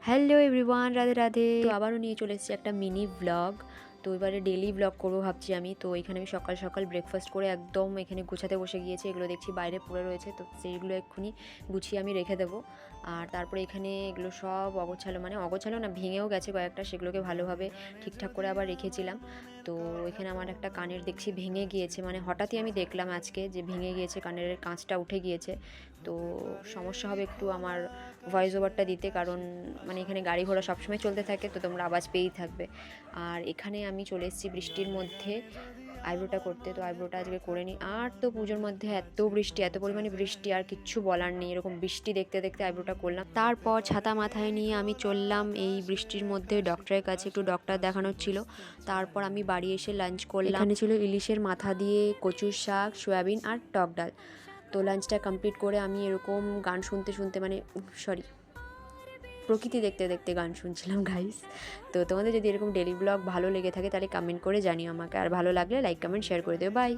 Hello everyone, Radhe Radhe. তো আবারও নিয়ে চলে এসেছি একটা মিনি ব্লগ। তো এবারে ডেলি ব্লগ করবো ভাবছি আমি। তো এখানে আমি সকাল সকাল ব্রেকফাস্ট করে একদম এখানে গুছাতে বসে গিয়েছি। এগুলো দেখছি বাইরে পড়ে রয়েছে, তো সেইগুলো এক্ষুনি গুছিয়ে আমি রেখে দেবো। আর তারপরে এখানে এগুলো সব অগোছালো, মানে অগোছালো না, ভেঙেও গেছে কয়েকটা, সেগুলোকে ভালোভাবে ঠিকঠাক করে আবার রেখেছিলাম। তো এখানে আমার একটা কানের দেখছি ভেঙে গিয়েছে, মানে হঠাৎই আমি দেখলাম আজকে যে ভেঙে গিয়েছে, কানের কাঁচটা উঠে গিয়েছে। তো সমস্যা হবে একটু আমার ভয়েস ওভারটা দিতে, কারণ মানে এখানে গাড়ি ঘোড়া সবসময় চলতে থাকে, তো তোমরা আওয়াজ পেয়েই থাকবে। আর এখানে আমি চলে এসেছি বৃষ্টির মধ্যে আইব্রোটা করতে, তো আইব্রোটা আজকে করে নিই। আর তো পুজোর মধ্যে এত বৃষ্টি, এত পরিমাণে বৃষ্টি, আর কিচ্ছু বলার নেই। এরকম বৃষ্টি দেখতে দেখতে আইব্রোটা করলাম। তারপর ছাতা মাথায় নিয়ে আমি চললাম এই বৃষ্টির মধ্যে ডক্টরের কাছে, একটু ডক্টর দেখানোর ছিল। তারপর আমি বাড়ি এসে লাঞ্চ করলাম। এখানে ছিল ইলিশের মাথা দিয়ে কচুর শাক, সয়াবিন আর টক ডাল। তো লাঞ্চটা কমপ্লিট করে আমি এরকম গান শুনতে শুনতে, মানে সরি, প্রকৃতি দেখতে দেখতে গান শুনছিলাম গাইস। তো তোমাদের যদি এরকম ডেলি ব্লগ ভালো লেগে থাকে তাহলে কমেন্ট করে জানিও আমাকে, আর ভালো লাগলে লাইক কমেন্ট শেয়ার করে দেবে। বাই।